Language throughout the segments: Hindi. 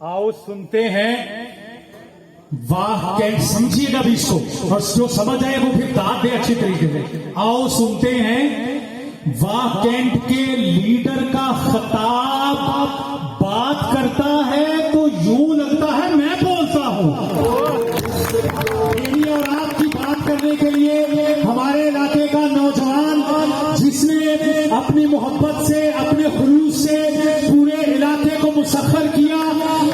आओ सुनते हैं। वाह कैंट, समझिएगा भी इसको, और जो समझ आए वो फिर दाद दे अच्छी तरीके से। आओ सुनते हैं। वाह कैंट के लीडर का खिताब बात करता है तो यूं लगता है मैं बोलता हूं। मेरी और आपकी बात करने के लिए हमारे इलाके का नौजवान, जिसने अपनी मोहब्बत से, अपने खुलूस से पूरे इलाके को मुसख्खर किया,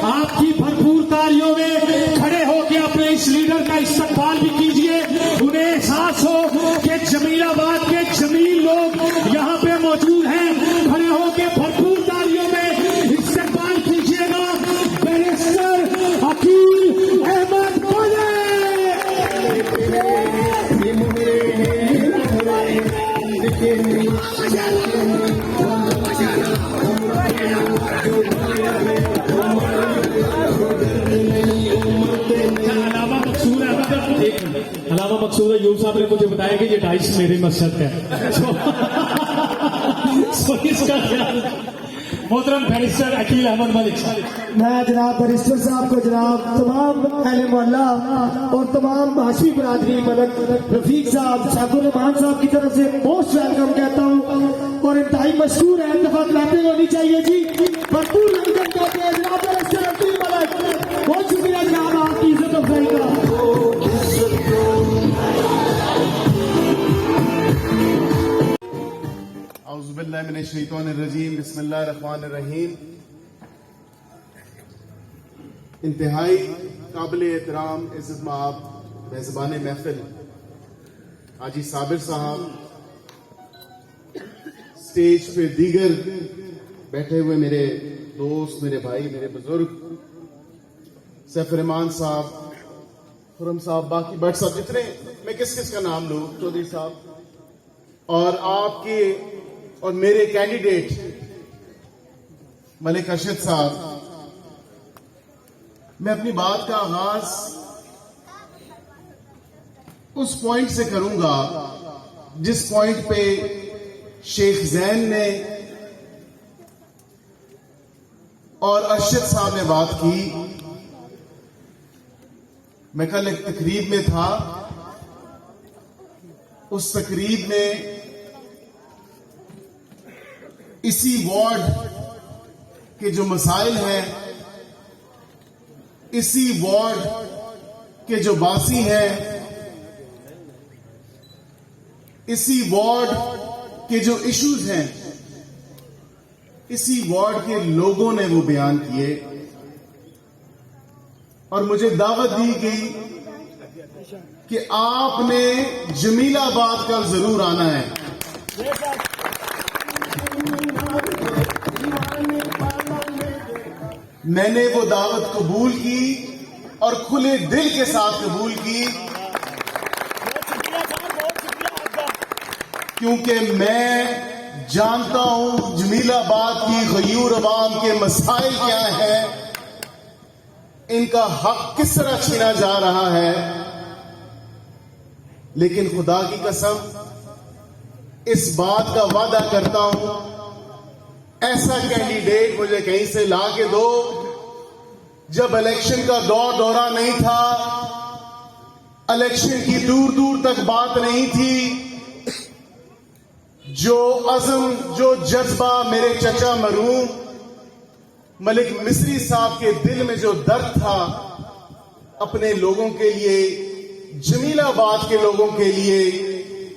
आपकी भरपूर तालियों में खड़े होकर अपने इस लीडर का इस्तकबाल भी कीजिए। उन्हें एहसास हो कि जमीलाबाद के जमील लोग यहाँ पे मौजूद हैं। खड़े होकर भरपूर तालियों में इस्तकबाल कीजिएगा बैरिस्टर अकील अहमद बोले। अलावा मकसूद यूब साहब ने मुझे बताया कि ये डाइस मेरे मकसद है। सो इसका ख्याल मोहतरम बैरिस्टर अकील अहमद मलिक साहब। मैं जनाब बैरिस्टर साहब को, जनाब तमाम अहले मोहल्ला और तमाम हाशमी बरादरी, मलक रफीक साहब, शाकुर रहमान साहब की तरफ से मोस्ट वेलकम कहता हूँ और इंतहाई मशहूर है। दफा क्लैपिंग होनी चाहिए जी, भरपूर वेलकम कहते हैं जनाब बैरिस्टर अकील मलिक। बहुत शुक्रिया जनाब आपकी इज्जत अफजाई का। औज़ुबिल्लाहिमिनश्शैतानिर्रजीम, बिस्मिल्लाहिर्रहमानिर्रहीम। इंतहाई काबिल एहतराम इज़्ज़त माब मेज़बान महफिल हाजी साबिर साहब, स्टेज पे दीगर बैठे हुए मेरे दोस्त, मेरे भाई, मेरे बुजुर्ग, सैफ रहमान साहब, खुरम साहब, बाकी भट्ट साहब, जितने, मैं किस किस का नाम लूं, चौधरी साहब, और आपके और मेरे कैंडिडेट मलिक अरशद साहब। मैं अपनी बात का आगाज उस पॉइंट से करूंगा जिस पॉइंट पे शेख जैन ने और अरशद साहब ने बात की। मैं कल एक तकरीब में था, उस तकरीब में इसी वार्ड के जो मसाइल हैं, इसी वार्ड के जो बासी हैं, इसी वार्ड के जो इश्यूज हैं, इसी वार्ड के लोगों ने वो बयान किए और मुझे दावत दी गई कि आपने जमीलाबाद का जरूर आना है। मैंने वो दावत कबूल की और खुले दिल के साथ कबूल की, क्योंकि मैं जानता हूं जमीलाबाद की गयूर अवाम के मसाइल क्या है, इनका हक किस तरह छीना जा रहा है। लेकिन खुदा की कसम इस बात का वादा करता हूं, ऐसा कैंडिडेट मुझे कहीं से ला के दो। जब इलेक्शन का दौरा नहीं था, इलेक्शन की दूर दूर तक बात नहीं थी, जो अज़म, जो जज्बा मेरे चचा मरूम मलिक मिस्री साहब के दिल में जो दर्द था अपने लोगों के लिए, जमीलाबाद के लोगों के लिए,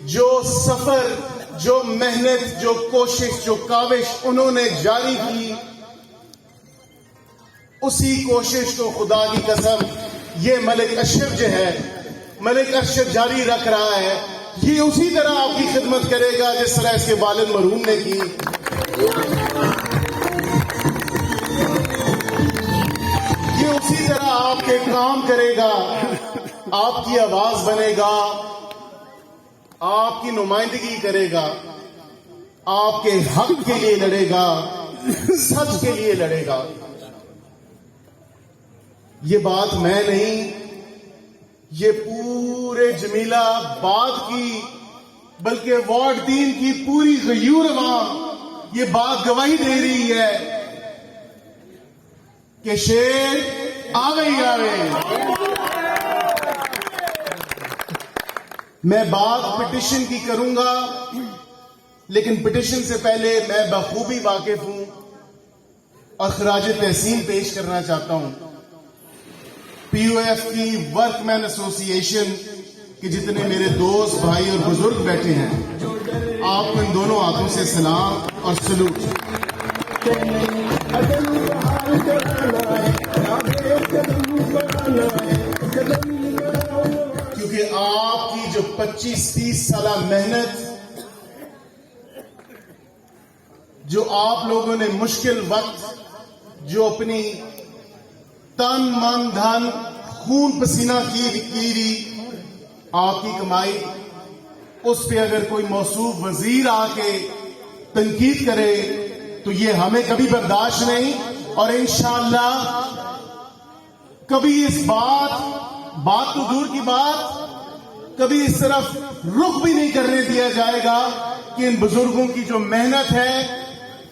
जो सफर, जो मेहनत, जो कोशिश, जो काविश उन्होंने जारी की, उसी कोशिश को खुदा की कसम ये मलिक अरशद जो है, मलिक अरशद जारी रख रहा है। ये उसी तरह आपकी खिदमत करेगा जिस तरह इसके वालिद मरहूम ने की। ये उसी तरह आपके काम करेगा, आपकी आवाज बनेगा, आपकी नुमाइंदगी करेगा, आपके हक के लिए लड़ेगा, सच के लिए लड़ेगा। ये बात मैं नहीं, ये पूरे जमीलाबाद की, बल्कि वार्ड 3 की पूरी गयूर अवाम ये बात गवाही दे रही है कि शेर आ गई। मैं बात पिटिशन की करूंगा, लेकिन पिटिशन से पहले मैं बखूबी वाकिफ हूं और खराज तहसीन पेश करना चाहता हूं पीओएफ की वर्कमैन एसोसिएशन के जितने मेरे दोस्त भाई और बुजुर्ग बैठे हैं, आपको इन दोनों हाथों से सलाम और सलूट। क्योंकि आपकी जो 25-30 साल मेहनत, जो आप लोगों ने मुश्किल वक्त जो अपनी तन मन धन खून पसीना की आपकी कमाई, उस पे अगर कोई मौसूफ वजीर आके तनकीद करे तो ये हमें कभी बर्दाश्त नहीं, और इंशाअल्लाह कभी इस बात तो दूर की बात, कभी इस तरफ रुख भी नहीं करने दिया जाएगा कि इन बुजुर्गों की जो मेहनत है,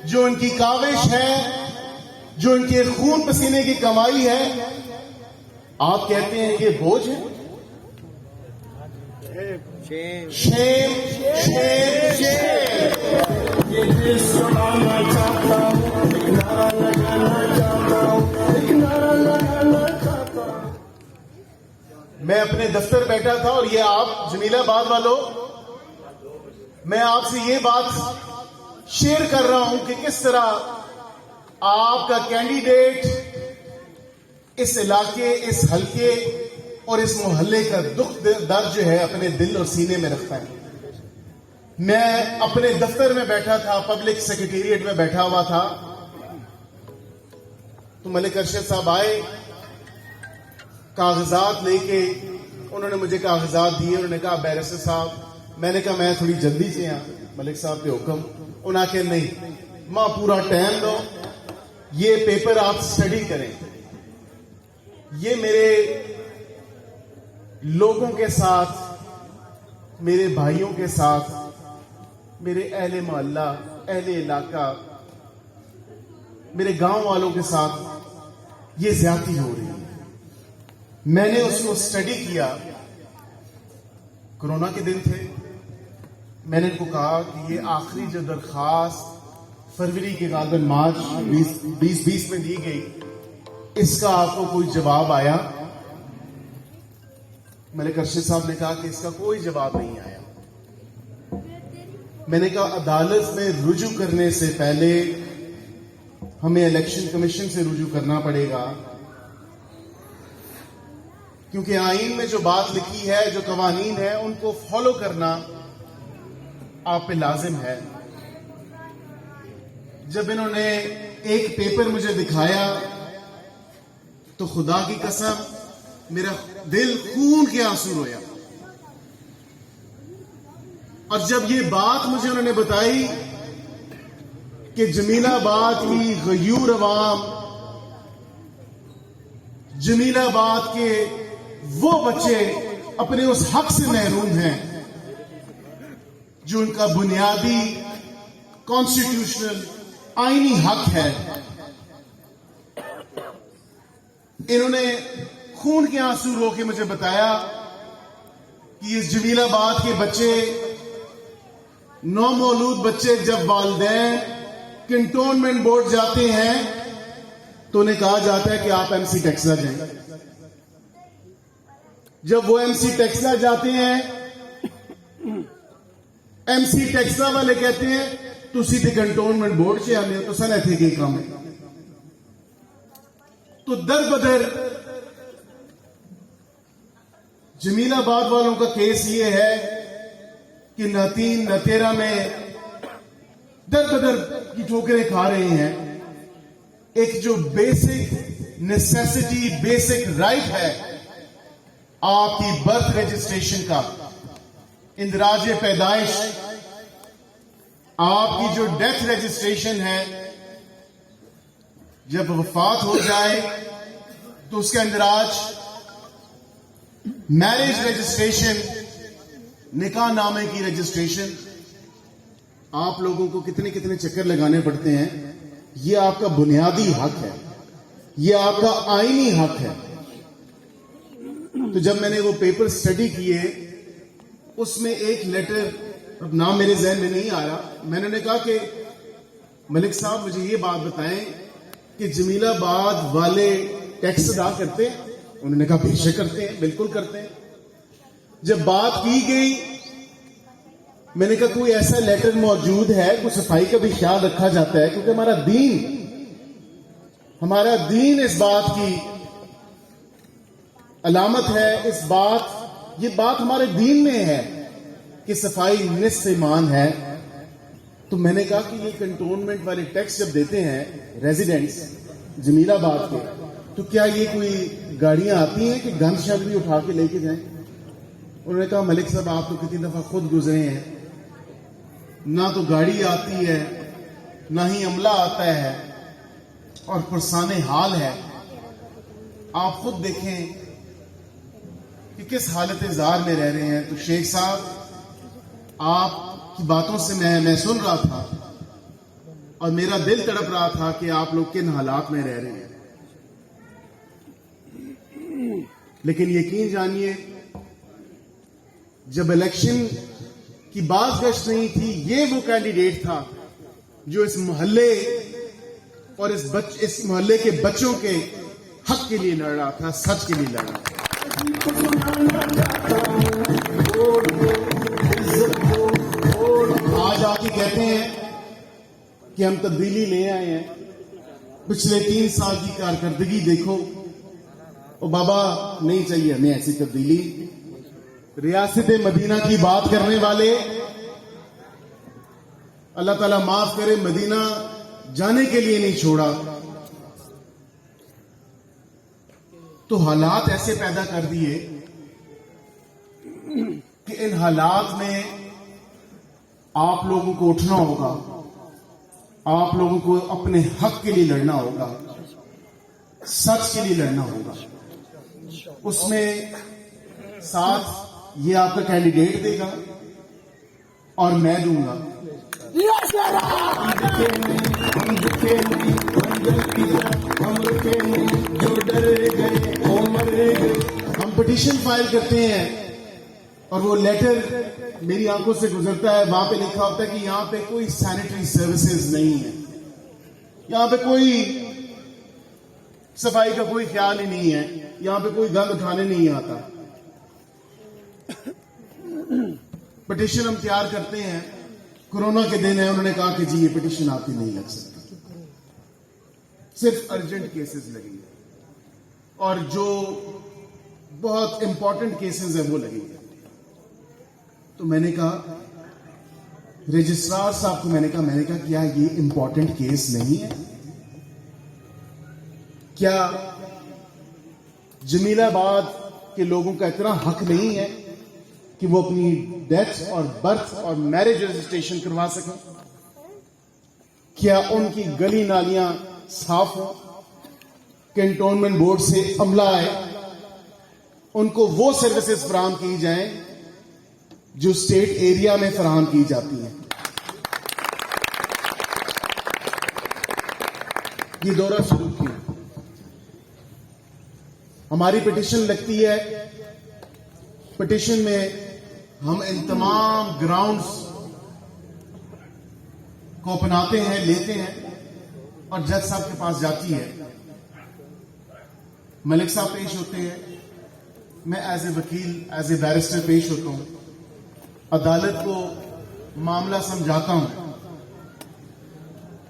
जो इनकी काविश है, जो इनके खून पसीने की कमाई है, आप कहते हैं ये बोझ है। Shem Shem Shem Shem. ये देश चलाना चाहता हूं, एक नारा लगाना चाहता हूं, एक नारा लगाना चाहता हूं। मैं अपने दफ्तर बैठा था और ये आप जमीलाबाद वालों, मैं आपसे ये बात शेयर कर रहा हूं कि किस तरह आपका कैंडिडेट इस इलाके, इस हलके और इस मोहल्ले का दुख दर्द जो है अपने दिल और सीने में रखता है। मैं अपने दफ्तर में बैठा था, पब्लिक सेक्रेटेरिएट में बैठा हुआ था, तो मलिक अरशद साहब आए कागजात लेके। उन्होंने मुझे कागजात दिए, उन्होंने कहा बैरिस्टर साहब, मैंने कहा मैं थोड़ी जल्दी से यहाँ मलिक साहब के हुक्म। उन्होंने कहा नहीं मां पूरा टाइम दो, ये पेपर आप स्टडी करें। ये मेरे लोगों के साथ, मेरे भाइयों के साथ, मेरे अहले मोहल्ला, अहले इलाका, मेरे गांव वालों के साथ ये ज्यादती हो रही है। मैंने उसको स्टडी किया, कोरोना के दिन थे। मैंने इनको कहा कि ये आखिरी जो दरखास्त फरवरी के गालिबन मार्च 2020 में दी गई, इसका आपको कोई जवाब आया? मलिक अरशद साहब ने कहा कि इसका कोई जवाब नहीं आया। मैंने कहा अदालत में रुजू करने से पहले हमें इलेक्शन कमीशन से रुजू करना पड़ेगा, क्योंकि आईन में जो बात लिखी है, जो कवानीन है, उनको फॉलो करना आप पे लाजिम है। जब इन्होंने एक पेपर मुझे दिखाया तो खुदा की कसम मेरा दिल खून के आंसू रोया। और जब ये बात मुझे उन्होंने बताई कि जमीलाबाद की गयूर अवाम, जमीलाबाद के वो बच्चे अपने उस हक से महरूम हैं जो उनका बुनियादी कॉन्स्टिट्यूशनल आईनी हक है, इन्होंने खून के आंसू रो के मुझे बताया कि इस जमीलाबाद के बच्चे, नौमौलूद बच्चे, जब वालिदैन कैंटोनमेंट बोर्ड जाते हैं तो उन्हें कहा जाता है कि आप एमसी टेक्सला जाएं। जब वो एमसी टेक्सला जाते हैं, एमसी टेक्सला वाले कहते हैं तुसी ते कैंटोनमेंट बोर्ड से आने हो, तो सन इत्थे की काम है। तो दर बदर जमीलाबाद वालों का केस ये है कि न 3 न 13 में दर बदर की ठोकरें खा रहे हैं। एक जो बेसिक नेसेसिटी, बेसिक राइट है आपकी बर्थ रजिस्ट्रेशन का, इंदराज पैदाइश, आपकी जो डेथ रजिस्ट्रेशन है, जब वफात हो जाए तो उसका इंदराज, मैरिज रजिस्ट्रेशन, निकाह नामे की रजिस्ट्रेशन, आप लोगों को कितने कितने चक्कर लगाने पड़ते हैं। ये आपका बुनियादी हक है, ये आपका आईनी हक है। तो जब मैंने वो पेपर स्टडी किए, उसमें एक लेटर, अब नाम मेरे जहन में नहीं आ रहा, मैंने उन्हें कहा कि मलिक साहब मुझे ये बात बताएं कि जमीलाबाद वाले टैक्स अदा करते हैं? उन्होंने कहा बेशक करते हैं, बिल्कुल करते हैं। जब बात की गई, मैंने कहा कोई ऐसा लेटर मौजूद है, कुछ सफाई का भी ख्याल रखा जाता है? क्योंकि हमारा दीन इस बात की अलामत है, ये बात हमारे दीन में है कि सफाई निस्फ ईमान है। तो मैंने कहा कि ये कंटोनमेंट वाले टैक्स जब देते हैं रेजिडेंट्स जमीलाबाद के, तो क्या ये कोई गाड़ियां आती हैं कि गंद शंद भी उठा के लेके जाएं? उन्होंने कहा मलिक साहब आप तो कितनी दफा खुद गुजरे हैं, ना तो गाड़ी आती है ना ही अमला आता है और पुरसाने हाल है। आप खुद देखें कि किस हालत जार में रह रहे हैं। तो शेख साहब आपकी बातों से मैं सुन रहा था और मेरा दिल तड़प रहा था कि आप लोग किन हालात में रह रहे हैं। लेकिन यकीन जानिए, जब इलेक्शन की बाज़गश्त नहीं थी, ये वो कैंडिडेट था जो इस मोहल्ले और इस मोहल्ले के बच्चों के हक के लिए लड़ रहा था, सच के लिए लड़ रहा था। आज आके कहते हैं कि हम तब्दीली ले आए हैं। पिछले 3 साल की कारकर्दगी देखो। ओ बाबा, नहीं चाहिए हमें ऐसी तब्दीली। रियासत मदीना की बात करने वाले, अल्लाह ताला माफ करे, मदीना जाने के लिए नहीं छोड़ा, तो हालात ऐसे पैदा कर दिए कि इन हालात में आप लोगों को उठना होगा, आप लोगों को अपने हक के लिए लड़ना होगा, सच के लिए लड़ना होगा। उसमें साथ ये आपका कैंडिडेट देगा और मैं दूंगा। हम पिटीशन फाइल करते हैं और वो लेटर मेरी आंखों से गुजरता है, वहां पे लिखा होता है कि यहां पे कोई सैनिटरी सर्विसेज नहीं है, यहां पे कोई सफाई का कोई ख्याल ही नहीं है, यहां पे कोई गंद उठाने नहीं आता। पिटीशन हम तैयार करते हैं, कोरोना के दिन है, उन्होंने कहा कि जी ये पिटीशन आपकी नहीं लग सकती, सिर्फ अर्जेंट केसेस लगेंगे और जो बहुत इंपॉर्टेंट केसेस है वो लगेंगे। तो मैंने कहा रजिस्ट्रार साहब को, मैंने कहा क्या ये इंपॉर्टेंट केस नहीं है? क्या जमीलाबाद के लोगों का इतना हक नहीं है कि वो अपनी डेथ और बर्थ और मैरिज रजिस्ट्रेशन करवा सकें? क्या उनकी गली नालियां साफ हो, कैंटोनमेंट बोर्ड से अमला आए, उनको वो सर्विसेज फराहम की जाएं जो स्टेट एरिया में फराहम की जाती हैं? ये दौरा शुरू किया। हमारी पिटीशन लगती है, पिटीशन में हम इन तमाम ग्राउंड्स को अपनाते हैं, लेते हैं और जज साहब के पास जाती है। मलिक साहब पेश होते हैं, मैं एज ए वकील, एज ए बैरिस्टर पेश होता हूं, अदालत को मामला समझाता हूं,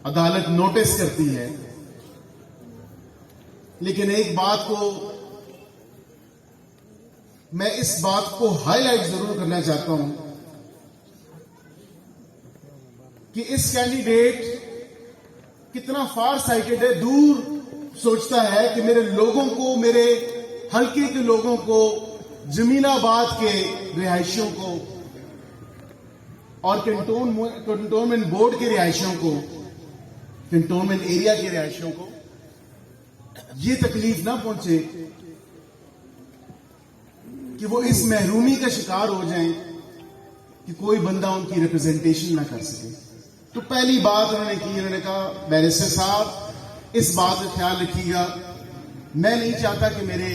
अदालत नोटिस करती है। लेकिन एक बात को मैं इस बात को हाईलाइट जरूर करना चाहता हूं कि इस कैंडिडेट कितना फार साइटेड है, दूर सोचता है कि मेरे लोगों को, मेरे हल्के के लोगों को, जमीलाबाद के रिहायशियों को और कैंटोनमेंट बोर्ड के रिहायशियों को, कैंटोनमेंट एरिया के रिहायशियों को ये तकलीफ ना पहुंचे कि वो इस महरूमी का शिकार हो जाएं कि कोई बंदा उनकी रिप्रेजेंटेशन ना कर सके। तो पहली बात उन्होंने की, उन्होंने कहा बैरिस्टर साहब इस बात का ख्याल रखिएगा मैं नहीं चाहता कि मेरे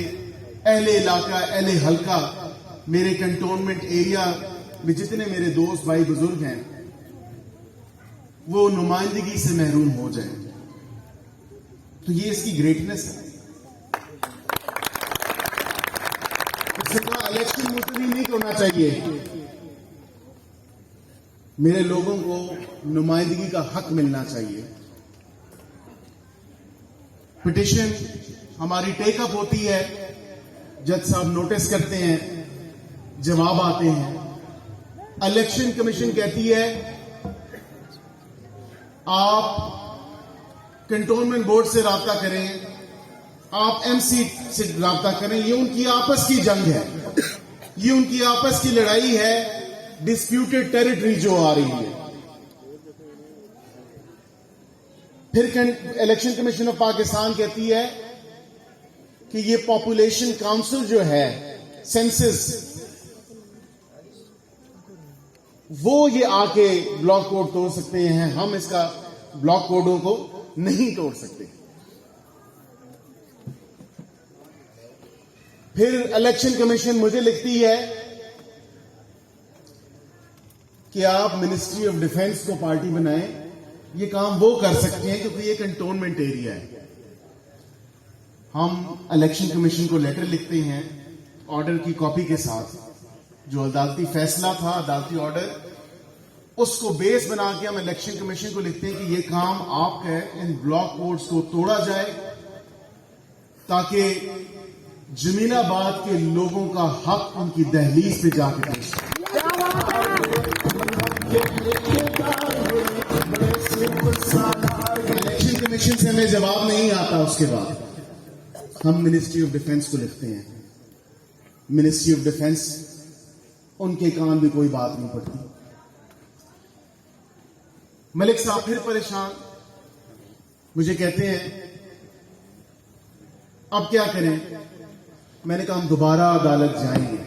अहले इलाका, अहले हल्का, मेरे कंटोनमेंट एरिया में जितने मेरे दोस्त भाई बुजुर्ग हैं वो नुमाइंदगी से महरूम हो जाए। तो ये इसकी ग्रेटनेस है। इससे कहा इलेक्शन मुलतवी नहीं होना चाहिए, मेरे लोगों को नुमाइंदगी का हक मिलना चाहिए। पिटिशन हमारी टेकअप होती है, जज साहब नोटिस करते हैं, जवाब आते हैं। इलेक्शन कमीशन कहती है आप कंटोनमेंट बोर्ड से राब्ता करें, आप एमसी से राब्ता करें। ये उनकी आपस की जंग है, ये उनकी आपस की लड़ाई है, डिस्प्यूटेड टेरिटरी जो आ रही है। फिर इलेक्शन कमीशन ऑफ पाकिस्तान कहती है कि ये पॉपुलेशन काउंसिल जो है, सेंसस, वो ये आके ब्लॉक कोड तोड़ सकते हैं, हम इसका ब्लॉक कोडों को नहीं तोड़ सकते। फिर इलेक्शन कमीशन मुझे लिखती है कि आप मिनिस्ट्री ऑफ डिफेंस को पार्टी बनाएं। ये काम वो कर सकते हैं क्योंकि ये कंटोनमेंट एरिया है। हम इलेक्शन कमीशन को लेटर लिखते हैं ऑर्डर की कॉपी के साथ, जो अदालती फैसला था, अदालती ऑर्डर, उसको बेस बना के हम इलेक्शन कमीशन को लिखते हैं कि ये काम आपका है, इन ब्लॉक कोड्स को तोड़ा जाए ताकि जमीनाबाद के लोगों का हक उनकी दहलीज पे जाके पेश हो। इलेक्शन कमीशन से हमें जवाब नहीं आता, उसके बाद हम मिनिस्ट्री ऑफ डिफेंस को लिखते हैं। मिनिस्ट्री ऑफ डिफेंस, उनके कान भी कोई बात नहीं पड़ती। मलिक साहब फिर परेशान, मुझे कहते हैं अब क्या करें। मैंने कहा हम दोबारा अदालत जाएंगे,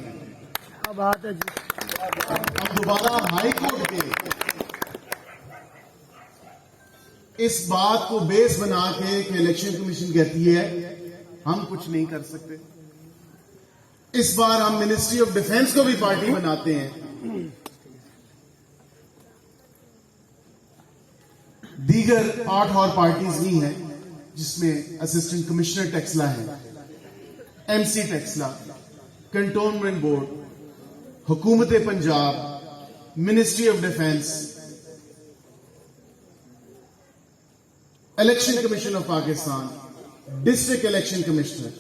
हम दोबारा हाई कोर्ट के इस बात को बेस बना के कि इलेक्शन कमीशन कहती है हम कुछ नहीं कर सकते। इस बार हम मिनिस्ट्री ऑफ डिफेंस को भी पार्टी बनाते हैं। दीगर 8 और पार्टीज भी हैं जिसमें असिस्टेंट कमिश्नर टेक्सला है, एमसी टेक्सला, कंटोनमेंट बोर्ड, हुकूमत Punjab, ministry of defence, election commission of Pakistan, district election commissioner,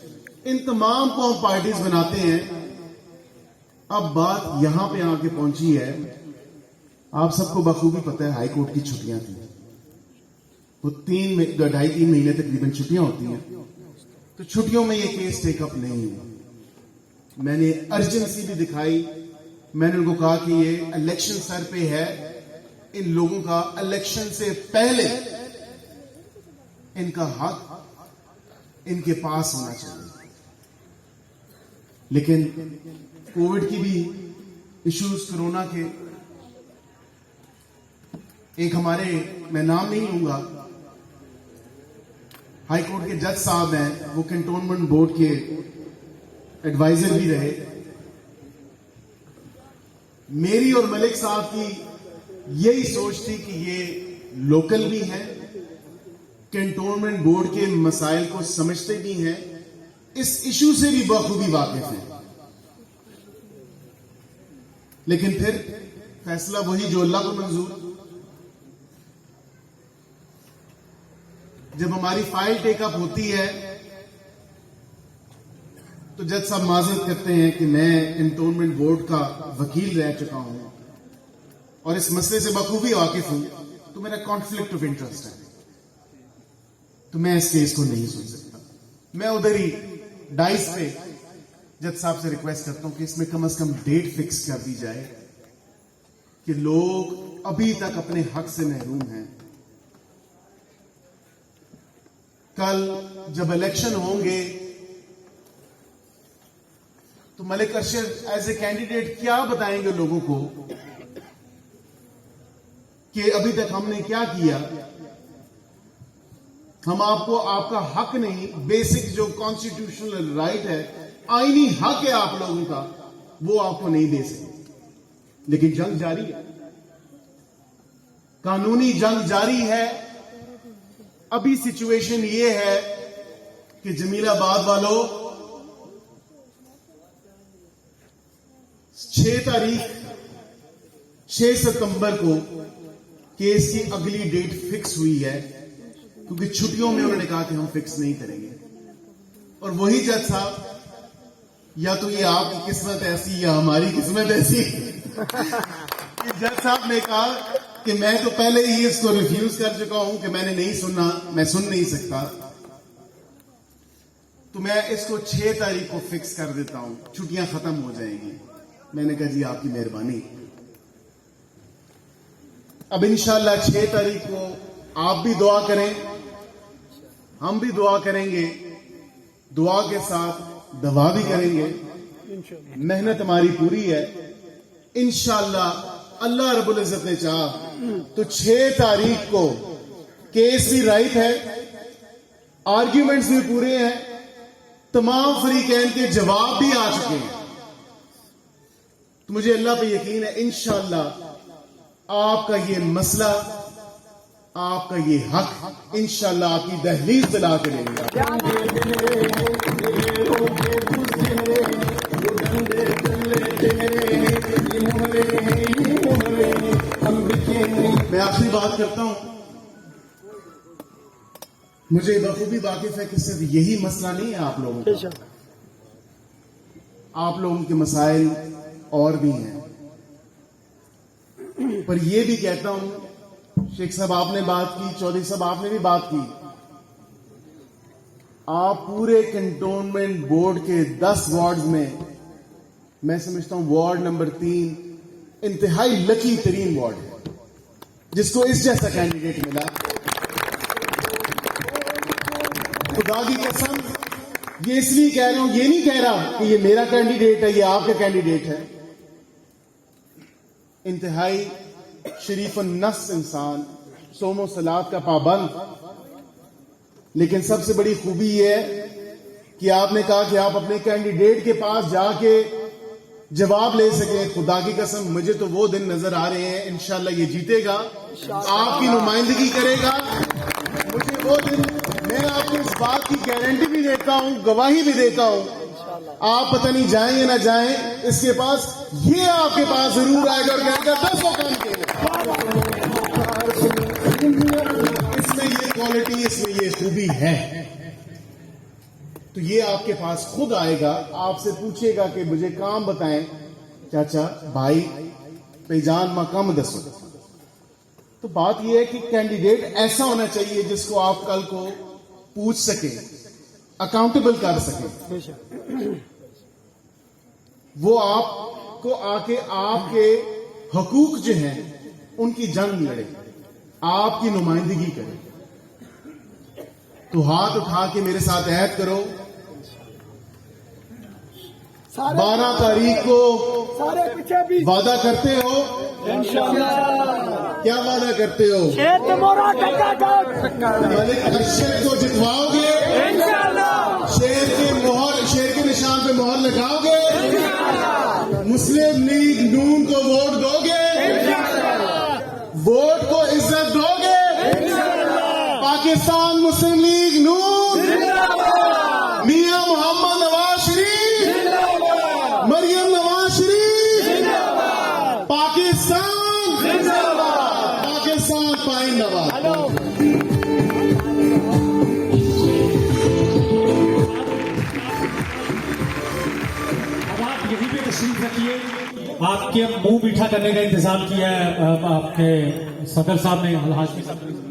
इन तमाम को हम पार्टीज बनाते हैं। अब बात यहां पे आके पहुंची है, आप सबको बखूबी पता है हाई कोर्ट की छुट्टियां थी, वो 2.5-3 महीने तकरीबन छुट्टियां होती हैं, तो छुट्टियों में ये केस टेकअप नहीं हुआ। मैंने अर्जेंसी भी दिखाई, मैंने उनको कहा कि ये इलेक्शन सर पे है, इन लोगों का इलेक्शन से पहले इनका हक इनके पास होना चाहिए। लेकिन कोविड की भी इश्यूज, कोरोना के, एक हमारे, मैं नाम नहीं लूंगा, हाई कोर्ट के जज साहब हैं, वो कंटोनमेंट बोर्ड के एडवाइजर भी रहे। मेरी और मलिक साहब की यही सोच थी कि ये लोकल भी हैं, कंटोनमेंट बोर्ड के मसाइल को समझते भी हैं, इस इशू से भी बखूबी वाकिफ हैं। लेकिन फिर फैसला वही जो अल्लाह को मंजूर। जब हमारी फाइल टेकअप होती है तो जज साहब माजरत करते हैं कि मैं कंटोनमेंट बोर्ड का वकील रह चुका हूं और इस मसले से बखूबी वाकिफ हूं, तो मेरा कॉन्फ्लिक्ट ऑफ इंटरेस्ट है, तो मैं इस केस को नहीं सुन सकता। मैं उधर ही डाइस पे जज साहब से रिक्वेस्ट करता हूं कि इसमें कम से कम डेट फिक्स कर दी जाए कि लोग अभी तक अपने हक से महरूम हैं। कल जब इलेक्शन होंगे तो Malik Arshad as a candidate क्या बताएंगे लोगों को कि अभी तक हमने क्या किया। हम आपको आपका हक नहीं, बेसिक जो कॉन्स्टिट्यूशनल राइट है, आईनी हक है आप लोगों का, वो आपको नहीं दे सकते। लेकिन जंग जारी है, कानूनी जंग जारी है। अभी सिचुएशन ये है कि जमीलाबाद वालों 6 सितंबर को केस की अगली डेट फिक्स हुई है, क्योंकि छुट्टियों में उन्होंने कहा कि हम फिक्स नहीं करेंगे। और वही जज साहब, या तो ये आपकी किस्मत ऐसी या हमारी किस्मत ऐसी कि जज साहब ने कहा कि मैं तो पहले ही इसको रिफ्यूज कर चुका हूं कि मैंने नहीं सुनना, मैं सुन नहीं सकता, तो मैं इसको 6 तारीख को फिक्स कर देता हूं, छुट्टियां खत्म हो जाएंगी। मैंने कहा जी आपकी मेहरबानी। अब इंशाल्लाह 6 तारीख को आप भी दुआ करें, हम भी दुआ करेंगे, दुआ के साथ दवा भी करेंगे। मेहनत हमारी पूरी है। इंशाल्लाह अल्लाह रब्बुल इज्जत ने चाहा तो 6 तारीख को केस भी राइट है, आर्ग्यूमेंट्स भी पूरे हैं, तमाम फरीकैन के जवाब भी आ चुके हैं। तो मुझे अल्लाह पे यकीन है इंशाल्लाह आपका ये मसला, आपका ये हक इंशाल्लाह आपकी दहलीज दिला के लेंगे। मैं आखिरी बात करता हूं, मुझे बखूबी वाकिफ है कि सिर्फ यही मसला नहीं है आप लोगों का, आप लोगों के मसाइल और भी हैं। पर यह भी कहता हूं, शेख साहब आपने बात की, चौधरी साहब आपने भी बात की, आप पूरे कंटोनमेंट बोर्ड के 10 वार्ड में, मैं समझता हूं वार्ड नंबर 3 इंतहाई लकी तरीन वार्ड है जिसको इस जैसा कैंडिडेट मिला। खुदा की कसम ये इसलिए कह रहा हूं, ये नहीं कह रहा कि ये मेरा कैंडिडेट है, ये आपका कैंडिडेट है। इंतहाई शरीफ नफ्स इंसान, सोमो सलात का पाबंद, लेकिन सबसे बड़ी खूबी यह है कि आपने कहा कि आप अपने कैंडिडेट के पास जाके जवाब ले सके। खुदा की कसम मुझे तो वो दिन नजर आ रहे हैं, इंशाल्लाह ये जीतेगा, आपकी नुमाइंदगी करेगा। मुझे वो दिन, मैं आपको इस बात की गारंटी भी देता हूं, गवाही भी देता हूं, आप पता नहीं जाएं या ना जाएं इसके पास, ये आपके पास जरूर आएगा और कहेगा 10 काम किए। इसमें ये क्वालिटी, इसमें ये खूबी है, तो ये आपके पास खुद आएगा, आपसे पूछेगा कि मुझे काम बताएं चाचा भाई पेजान मकाम दसो। तो बात यह है कि कैंडिडेट ऐसा होना चाहिए जिसको आप कल को पूछ सके, अकाउंटेबल कर सके, वो आपको आके आपके हकूक जो हैं उनकी जंग लड़े, आपकी नुमाइंदगी करे। तो हाथ उठा के मेरे साथ ऐड करो, 12 तारीख को वादा करते हो, क्या वादा करते हो? मलिक अरशद को जितवाओगे, शेर के निशान पे मोहर लगाओगे, मुस्लिम लीग नून को वोट दोगे, वोट को इज्जत दोगे, पाकिस्तान मुस्लिम लीग नून, मियां मोहम्मद नवाज शरीफ, मरियम नवाज शरीफ, पाकिस्तान जिंदाबाद, पाकिस्तान पाइंदाबाद। अब आप यहीं पे तशरीफ रखिए, आपके मुंह मीठा करने का इंतजाम किया है आपके सदर साहब ने, हाशमी साहब ने।